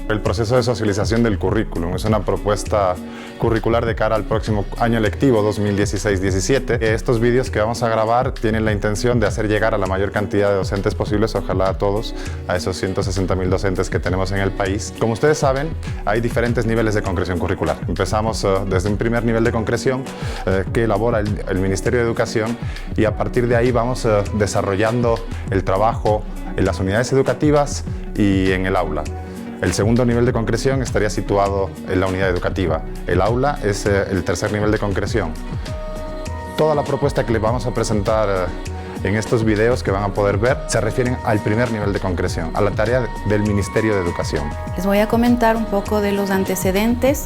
El proceso de socialización del currículum es una propuesta curricular de cara al próximo año lectivo 2016-17. Estos vídeos que vamos a grabar tienen la intención de hacer llegar a la mayor cantidad de docentes posibles, ojalá a todos, a esos 160.000 docentes que tenemos en el país. Como ustedes saben, hay diferentes niveles de concreción curricular. Empezamos desde un primer nivel de concreción que elabora el Ministerio de Educación, y a partir de ahí vamos desarrollando el trabajo en las unidades educativas y en el aula. El segundo nivel de concreción estaría situado en la unidad educativa. El aula es el tercer nivel de concreción. Toda la propuesta que les vamos a presentar en estos videos que van a poder ver se refieren al primer nivel de concreción, a la tarea del Ministerio de Educación. Les voy a comentar un poco de los antecedentes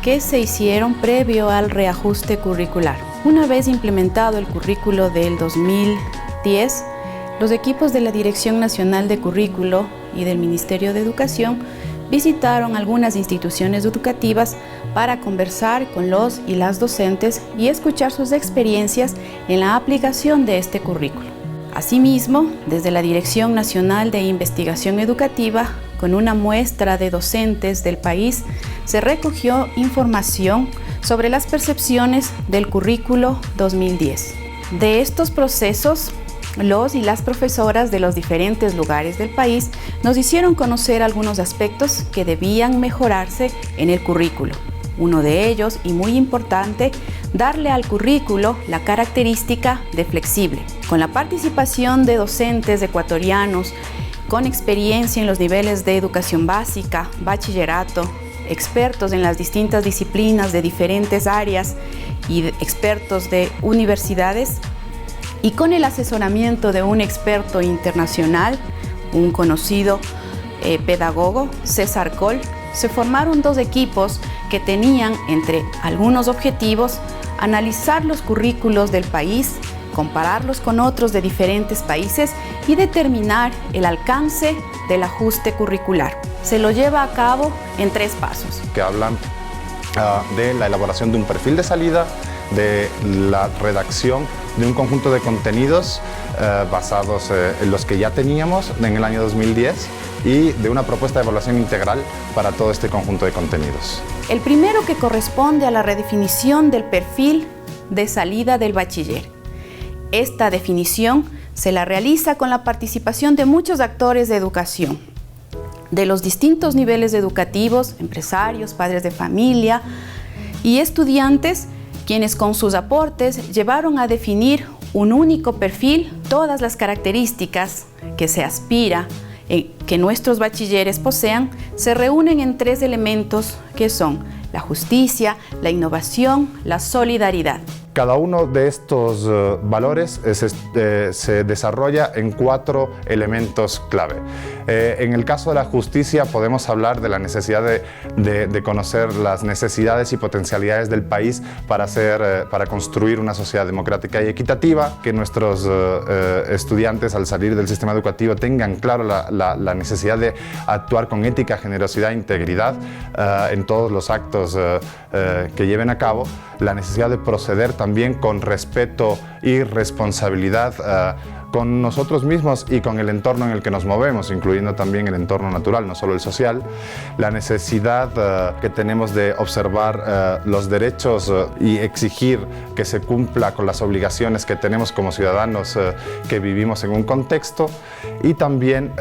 que se hicieron previo al reajuste curricular. Una vez implementado el currículo del 2010, los equipos de la Dirección Nacional de Currículo y del Ministerio de Educación visitaron algunas instituciones educativas para conversar con los y las docentes y escuchar sus experiencias en la aplicación de este currículo. Asimismo, desde la Dirección Nacional de Investigación Educativa, con una muestra de docentes del país, se recogió información sobre las percepciones del currículo 2010. De estos procesos, los y las profesoras de los diferentes lugares del país nos hicieron conocer algunos aspectos que debían mejorarse en el currículo. Uno de ellos, y muy importante, darle al currículo la característica de flexible. Con la participación de docentes ecuatorianos con experiencia en los niveles de educación básica, bachillerato, expertos en las distintas disciplinas de diferentes áreas y expertos de universidades, y con el asesoramiento de un experto internacional, un conocido pedagogo, César Coll, se formaron dos equipos que tenían, entre algunos objetivos, analizar los currículos del país, compararlos con otros de diferentes países y determinar el alcance del ajuste curricular. Se lo lleva a cabo en 3 pasos. Que hablan de la elaboración de un perfil de salida, de la redacción de un conjunto de contenidos basados en los que ya teníamos en el año 2010 y de una propuesta de evaluación integral para todo este conjunto de contenidos. El primero, que corresponde a la redefinición del perfil de salida del bachiller. Esta definición se la realiza con la participación de muchos actores de educación, de los distintos niveles educativos, empresarios, padres de familia y estudiantes, quienes con sus aportes llevaron a definir un único perfil, todas las características que se aspira que nuestros bachilleres posean, se reúnen en 3 elementos que son la justicia, la innovación, la solidaridad. Cada uno de estos valores se desarrolla en 4 elementos clave. En el caso de la justicia podemos hablar de la necesidad de conocer las necesidades y potencialidades del país para construir una sociedad democrática y equitativa, que nuestros estudiantes al salir del sistema educativo tengan claro la necesidad de actuar con ética, generosidad e integridad en todos los actos que lleven a cabo, la necesidad de proceder también con respeto y responsabilidad con nosotros mismos y con el entorno en el que nos movemos, incluyendo también el entorno natural, no solo el social, la necesidad que tenemos de observar los derechos y exigir que se cumpla con las obligaciones que tenemos como ciudadanos que vivimos en un contexto, y también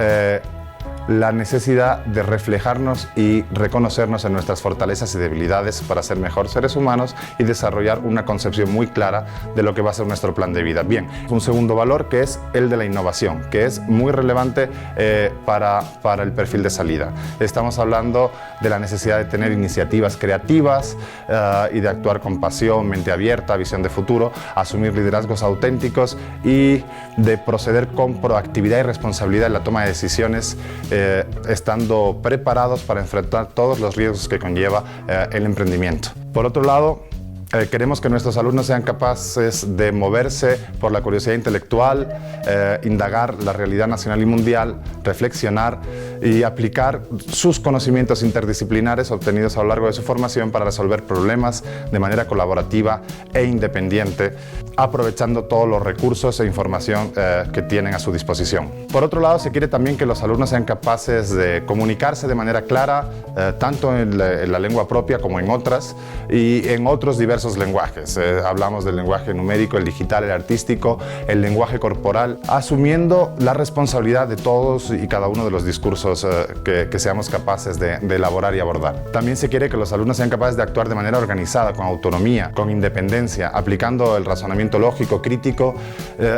la necesidad de reflejarnos y reconocernos en nuestras fortalezas y debilidades para ser mejor seres humanos y desarrollar una concepción muy clara de lo que va a ser nuestro plan de vida. Bien, un segundo valor, que es el de la innovación, que es muy relevante para el perfil de salida. Estamos hablando de la necesidad de tener iniciativas creativas y de actuar con pasión, mente abierta, visión de futuro, asumir liderazgos auténticos y de proceder con proactividad y responsabilidad en la toma de decisiones, estando preparados para enfrentar todos los riesgos que conlleva el emprendimiento. Por otro lado, Queremos que nuestros alumnos sean capaces de moverse por la curiosidad intelectual, indagar la realidad nacional y mundial, reflexionar y aplicar sus conocimientos interdisciplinares obtenidos a lo largo de su formación para resolver problemas de manera colaborativa e independiente, aprovechando todos los recursos e información que tienen a su disposición. Por otro lado, se quiere también que los alumnos sean capaces de comunicarse de manera clara, tanto en la lengua propia como en otras, y en otros diversos lenguajes. Hablamos del lenguaje numérico, el digital, el artístico, el lenguaje corporal, asumiendo la responsabilidad de todos y cada uno de los discursos que seamos capaces de elaborar y abordar. También se quiere que los alumnos sean capaces de actuar de manera organizada, con autonomía, con independencia, aplicando el razonamiento lógico, crítico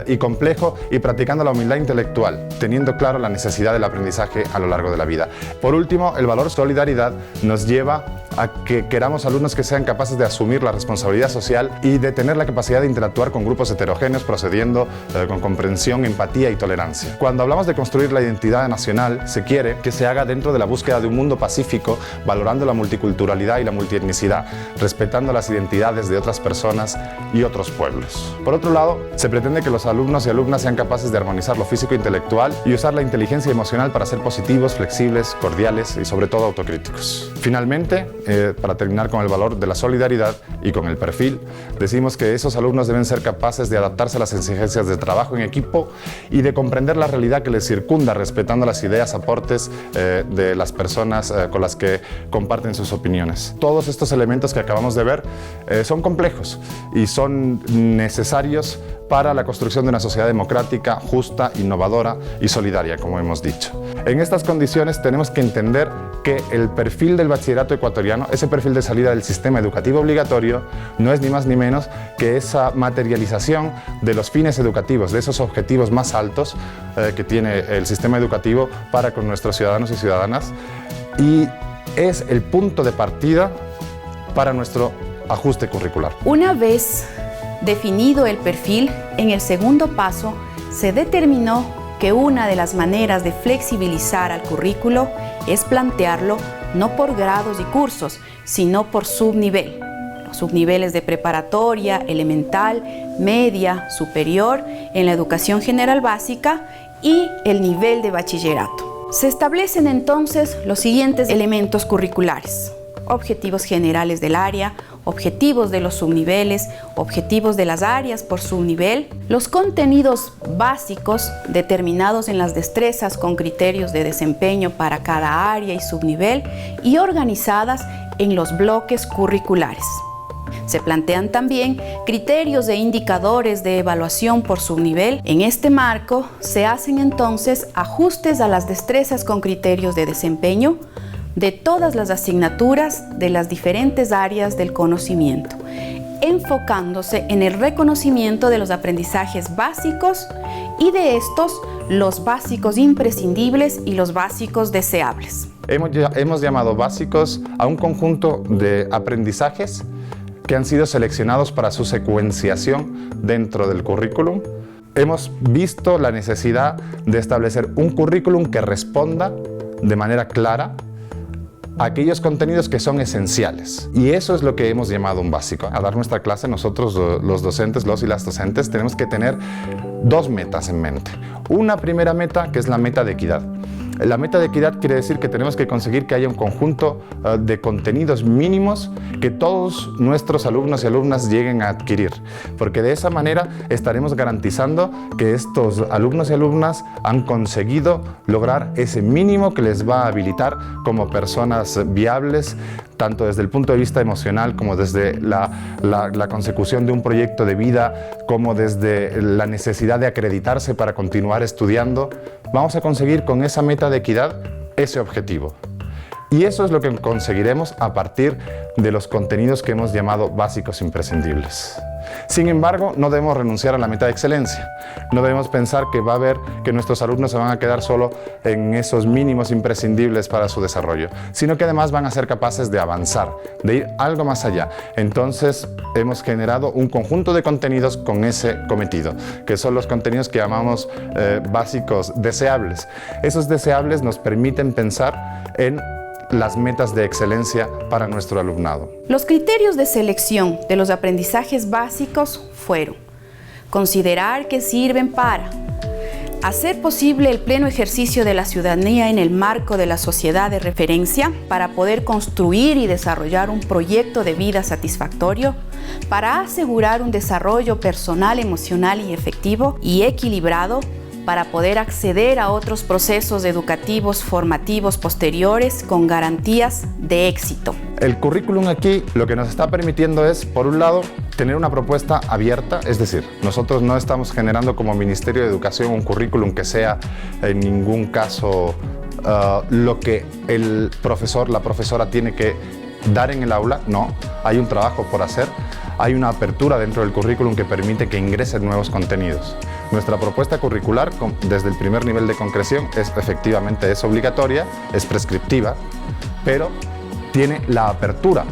y complejo, y practicando la humildad intelectual, teniendo claro la necesidad del aprendizaje a lo largo de la vida. Por último, el valor solidaridad nos lleva a que queramos alumnos que sean capaces de asumir la responsabilidad social y de tener la capacidad de interactuar con grupos heterogéneos, procediendo con comprensión, empatía y tolerancia. Cuando hablamos de construir la identidad nacional, se quiere que se haga dentro de la búsqueda de un mundo pacífico, valorando la multiculturalidad y la multietnicidad, respetando las identidades de otras personas y otros pueblos. Por otro lado, se pretende que los alumnos y alumnas sean capaces de armonizar lo físico e intelectual y usar la inteligencia emocional para ser positivos, flexibles, cordiales y sobre todo autocríticos. Finalmente, para terminar con el valor de la solidaridad y con el perfil, decimos que esos alumnos deben ser capaces de adaptarse a las exigencias de trabajo en equipo y de comprender la realidad que les circunda, respetando las ideas, aportes de las personas con las que comparten sus opiniones. Todos estos elementos que acabamos de ver son complejos y son necesarios para la construcción de una sociedad democrática, justa, innovadora y solidaria, como hemos dicho. En estas condiciones tenemos que entender que el perfil del bachillerato ecuatoriano, ese perfil de salida del sistema educativo obligatorio, no es ni más ni menos que esa materialización de los fines educativos, de esos objetivos más altos que tiene el sistema educativo para con nuestros ciudadanos y ciudadanas, y es el punto de partida para nuestro ajuste curricular. Una vez definido el perfil, en el segundo paso se determinó que una de las maneras de flexibilizar al currículo es plantearlo no por grados y cursos, sino por subnivel. Los subniveles de preparatoria, elemental, media, superior, en la educación general básica y el nivel de bachillerato. Se establecen entonces los siguientes elementos curriculares: objetivos generales del área, objetivos de los subniveles, objetivos de las áreas por subnivel, los contenidos básicos determinados en las destrezas con criterios de desempeño para cada área y subnivel y organizadas en los bloques curriculares. Se plantean también criterios e indicadores de evaluación por subnivel. En este marco se hacen entonces ajustes a las destrezas con criterios de desempeño de todas las asignaturas de las diferentes áreas del conocimiento, enfocándose en el reconocimiento de los aprendizajes básicos y de estos los básicos imprescindibles y los básicos deseables. Hemos llamado básicos a un conjunto de aprendizajes que han sido seleccionados para su secuenciación dentro del currículum. Hemos visto la necesidad de establecer un currículum que responda de manera clara a aquellos contenidos que son esenciales. Y eso es lo que hemos llamado un básico. A dar nuestra clase, nosotros los docentes, los y las docentes, tenemos que tener dos metas en mente. Una primera meta, que es la meta de equidad. La meta de equidad quiere decir que tenemos que conseguir que haya un conjunto de contenidos mínimos que todos nuestros alumnos y alumnas lleguen a adquirir, porque de esa manera estaremos garantizando que estos alumnos y alumnas han conseguido lograr ese mínimo que les va a habilitar como personas viables, tanto desde el punto de vista emocional como desde la consecución de un proyecto de vida, como desde la necesidad de acreditarse para continuar estudiando. Vamos a conseguir con esa meta de equidad ese objetivo. Y eso es lo que conseguiremos a partir de los contenidos que hemos llamado básicos imprescindibles. Sin embargo, no debemos renunciar a la meta de excelencia. No debemos pensar que nuestros alumnos se van a quedar solo en esos mínimos imprescindibles para su desarrollo, sino que además van a ser capaces de avanzar, de ir algo más allá. Entonces, hemos generado un conjunto de contenidos con ese cometido, que son los contenidos que llamamos básicos deseables. Esos deseables nos permiten pensar en las metas de excelencia para nuestro alumnado. Los criterios de selección de los aprendizajes básicos fueron considerar que sirven para hacer posible el pleno ejercicio de la ciudadanía en el marco de la sociedad de referencia para poder construir y desarrollar un proyecto de vida satisfactorio, para asegurar un desarrollo personal, emocional y efectivo y equilibrado, para poder acceder a otros procesos educativos formativos posteriores con garantías de éxito. El currículum aquí lo que nos está permitiendo es, por un lado, tener una propuesta abierta, es decir, nosotros no estamos generando como Ministerio de Educación un currículum que sea en ningún caso lo que el profesor, la profesora tiene que dar en el aula, no, hay un trabajo por hacer, hay una apertura dentro del currículum que permite que ingresen nuevos contenidos. Nuestra propuesta curricular, desde el primer nivel de concreción, efectivamente es obligatoria, es prescriptiva, pero tiene la apertura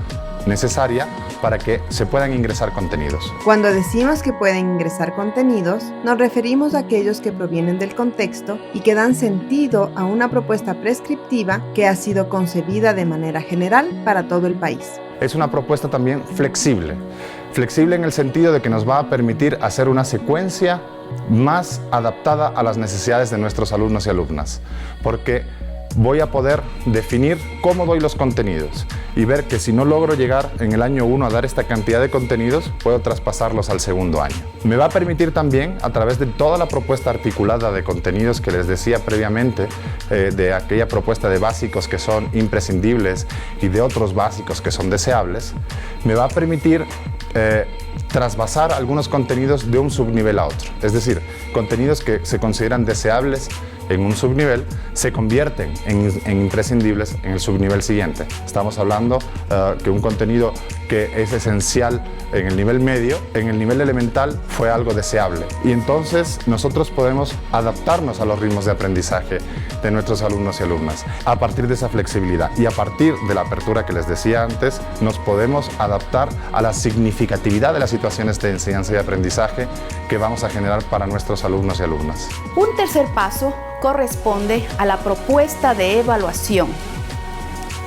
necesaria para que se puedan ingresar contenidos. Cuando decimos que pueden ingresar contenidos, nos referimos a aquellos que provienen del contexto y que dan sentido a una propuesta prescriptiva que ha sido concebida de manera general para todo el país. Es una propuesta también flexible. Flexible en el sentido de que nos va a permitir hacer una secuencia más adaptada a las necesidades de nuestros alumnos y alumnas, porque voy a poder definir cómo doy los contenidos y ver que si no logro llegar en el año 1 a dar esta cantidad de contenidos, puedo traspasarlos al segundo año. Me va a permitir también, a través de toda la propuesta articulada de contenidos que les decía previamente, de aquella propuesta de básicos que son imprescindibles y de otros básicos que son deseables, me va a permitir trasvasar algunos contenidos de un subnivel a otro. Es decir, contenidos que se consideran deseables en un subnivel se convierten en imprescindibles en el subnivel siguiente. Estamos hablando que un contenido que es esencial en el nivel medio, en el nivel elemental fue algo deseable. Y entonces nosotros podemos adaptarnos a los ritmos de aprendizaje de nuestros alumnos y alumnas a partir de esa flexibilidad y a partir de la apertura que les decía antes, nos podemos adaptar a la significatividad de las situaciones de enseñanza y aprendizaje que vamos a generar para nuestros alumnos y alumnas. Un tercer paso corresponde a la propuesta de evaluación.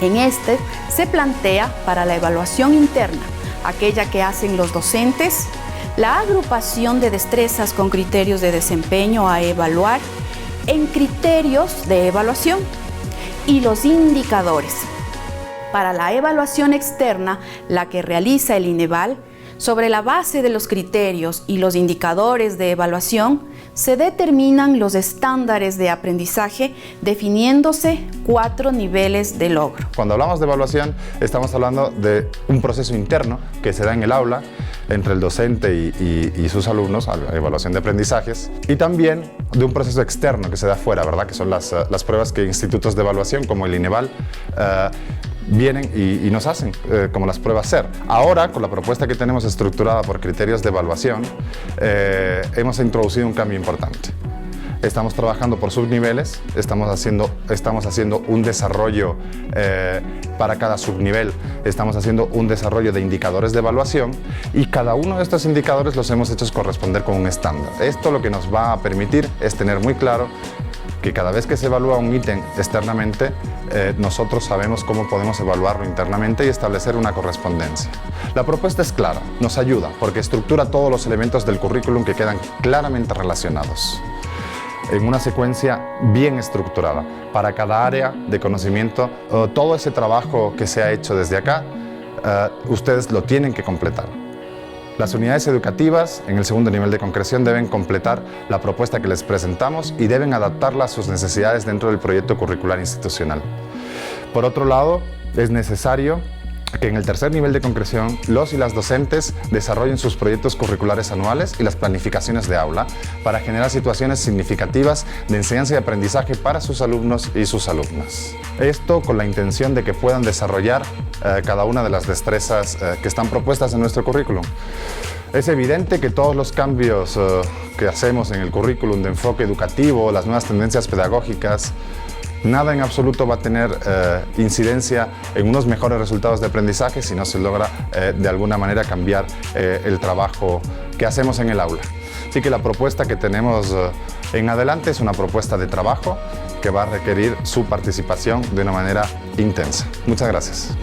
En este se plantea para la evaluación interna, aquella que hacen los docentes, la agrupación de destrezas con criterios de desempeño a evaluar en criterios de evaluación y los indicadores. Para la evaluación externa, la que realiza el INEVAL, sobre la base de los criterios y los indicadores de evaluación, se determinan los estándares de aprendizaje definiéndose 4 niveles de logro. Cuando hablamos de evaluación, estamos hablando de un proceso interno que se da en el aula entre el docente y sus alumnos, evaluación de aprendizajes, y también de un proceso externo que se da afuera, ¿verdad? Que son las pruebas que institutos de evaluación como el INEVAL vienen y nos hacen, como las pruebas SER. Ahora, con la propuesta que tenemos estructurada por criterios de evaluación, hemos introducido un cambio importante. Estamos trabajando por subniveles, estamos haciendo un desarrollo para cada subnivel, estamos haciendo un desarrollo de indicadores de evaluación y cada uno de estos indicadores los hemos hecho corresponder con un estándar. Esto lo que nos va a permitir es tener muy claro que cada vez que se evalúa un ítem externamente, nosotros sabemos cómo podemos evaluarlo internamente y establecer una correspondencia. La propuesta es clara, nos ayuda porque estructura todos los elementos del currículum que quedan claramente relacionados en una secuencia bien estructurada para cada área de conocimiento. Todo ese trabajo que se ha hecho desde acá, ustedes lo tienen que completar. Las unidades educativas en el segundo nivel de concreción deben completar la propuesta que les presentamos y deben adaptarla a sus necesidades dentro del proyecto curricular institucional. Por otro lado, es necesario que en el tercer nivel de concreción los y las docentes desarrollen sus proyectos curriculares anuales y las planificaciones de aula para generar situaciones significativas de enseñanza y aprendizaje para sus alumnos y sus alumnas. Esto con la intención de que puedan desarrollar cada una de las destrezas que están propuestas en nuestro currículum. Es evidente que todos los cambios que hacemos en el currículum de enfoque educativo, las nuevas tendencias pedagógicas, nada en absoluto va a tener incidencia en unos mejores resultados de aprendizaje si no se logra de alguna manera cambiar el trabajo que hacemos en el aula. Así que la propuesta que tenemos en adelante es una propuesta de trabajo que va a requerir su participación de una manera intensa. Muchas gracias.